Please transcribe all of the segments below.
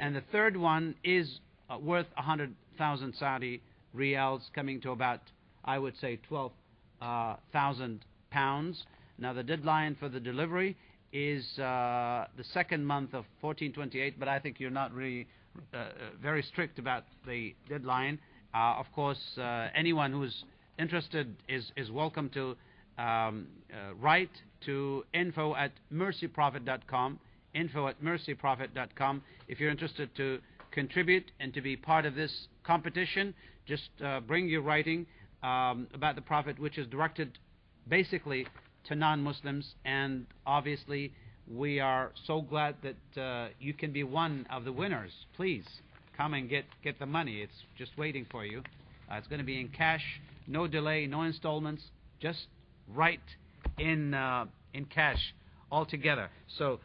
And the third one is worth 100,000 Saudi riyals, coming to about, I would say, 12,000 pounds. Now the deadline for the delivery is the second month of 1428, but I think you're not really very strict about the deadline. Of course, anyone who's interested is welcome to write to info@mercyprophet.com, info@mercyprophet.com. If you're interested to contribute and to be part of this competition, just bring your writing about the Prophet, which is directed basically to non-Muslims. And obviously we are so glad that you can be one of the winners. Please come and get the money. It's just waiting for you. It's going to be in cash, no delay, no installments, just right in cash altogether. So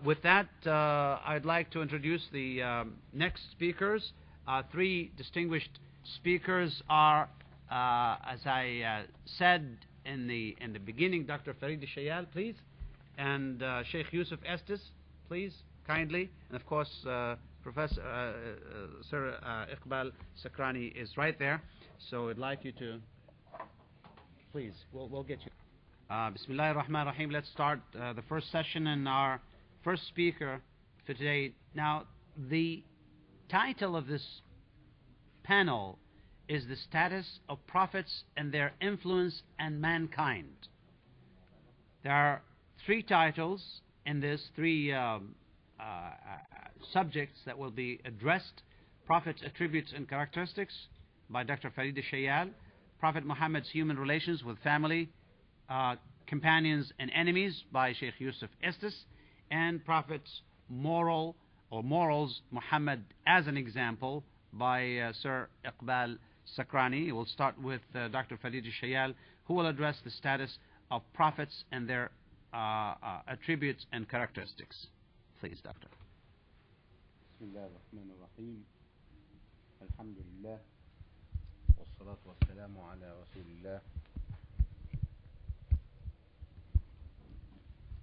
with that, I'd like to introduce the next speakers. Three distinguished speakers are, as I said in the beginning, Dr. Farid Shayal, please, and Sheikh Yusuf Estes, please, kindly, and of course Professor Sir Iqbal Sakrani is right there. So I'd like you to, please, we'll get you. Bismillahir Rahmanir Rahim. Let's start the first session and our first speaker for today. Now, the title of this panel is The Status of Prophets and Their Influence on Mankind. There are three titles in this, three subjects that will be addressed: Prophet's Attributes and Characteristics by Dr. Farid Shayal, Prophet Muhammad's Human Relations with Family, Companions and Enemies by Sheikh Yusuf Estes, and Prophet's Moral or Morals, Muhammad as an Example by Sir Iqbal Sakrani. We'll start with Dr. Farid Shayal, who will address the status of prophets and their attributes and characteristics. Please, Doctor. Bismillah ar-Rahman ar-Rahim. Alhamdulillah. Wassalatu wassalamu ala Rasulillah.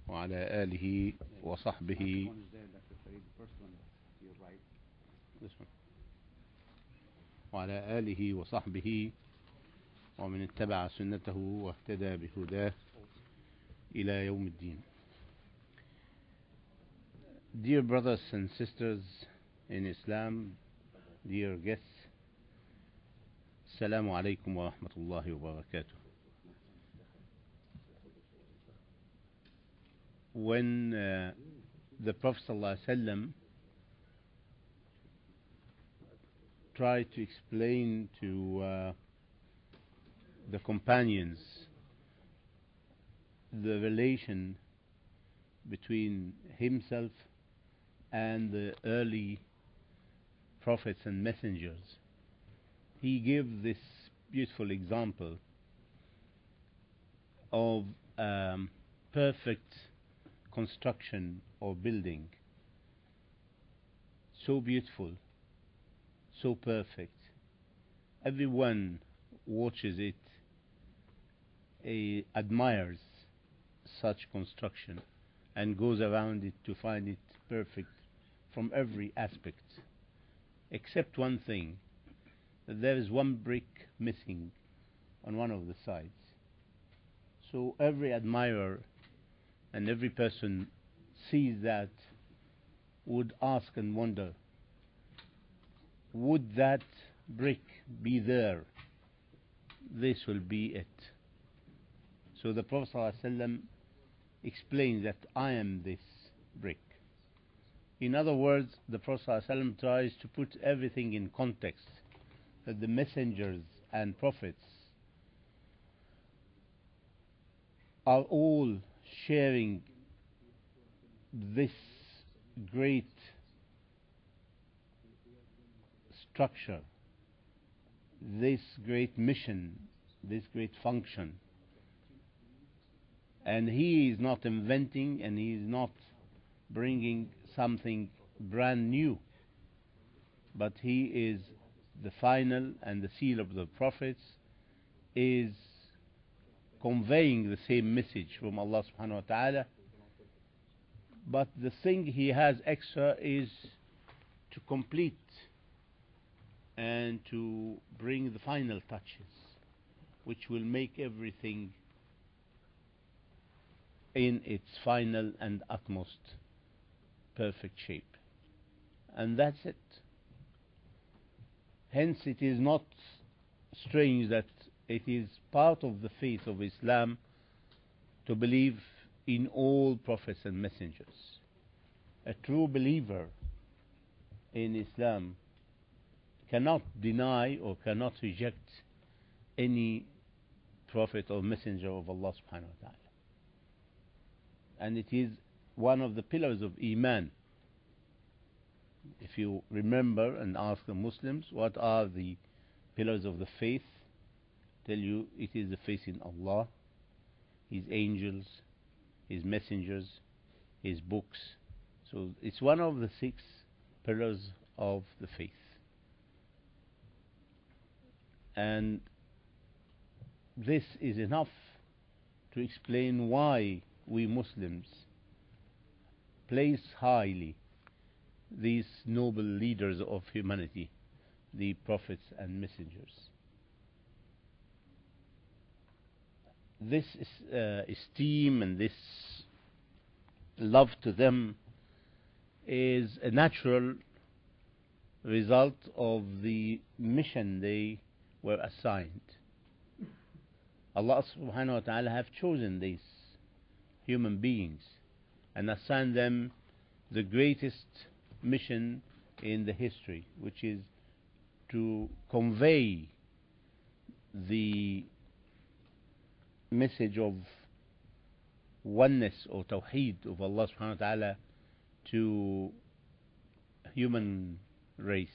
وعلى آله وصحبه وعلى آله وصحبه ومن اتبع سنته واهتدى بهداه إلى يوم الدين. Dear brothers and sisters in Islam, dear guests, Assalamu alaikum wa rahmatullahi wa barakatuh. When the Prophet ﷺ tried to explain to the companions the relation between himself and the early prophets and messengers, he gave this beautiful example of perfect construction or building, so beautiful, so perfect. Everyone watches it, admires such construction, and goes around it to find it perfect from every aspect, except one thing, that there is one brick missing on one of the sides. So every admirer and every person sees that, would ask and wonder, would that brick be there? This will be it. So the Prophet ﷺ explains that I am this brick. In other words, the Prophet ﷺ tries to put everything in context, that the messengers and prophets are all sharing this great structure, this great mission, this great function. And he is not inventing, and he is not bringing something brand new, but he is the final, and the seal of the prophets is conveying the same message from Allah subhanahu wa ta'ala. But the thing he has extra is complete and to bring the final touches, which will make everything in its final and utmost perfect shape. And that's it. Hence, it is not strange that it is part of the faith of Islam to believe in all prophets and messengers. A true believer in Islam cannot deny or cannot reject any prophet or messenger of Allah subhanahu wa ta'ala. And it is one of the pillars of Iman. If you remember and ask the Muslims what are the pillars of the faith, tell you it is the faith in Allah, His angels, His messengers, His books. So it's one of the 6 pillars of the faith. And this is enough to explain why we Muslims place highly these noble leaders of humanity, the prophets and messengers. This esteem and this love to them is a natural result of the mission they were assigned. Allah subhanahu wa ta'ala have chosen these human beings and assigned them the greatest mission in the history, which is to convey the message of oneness or tawheed of Allah subhanahu wa ta'ala to human race.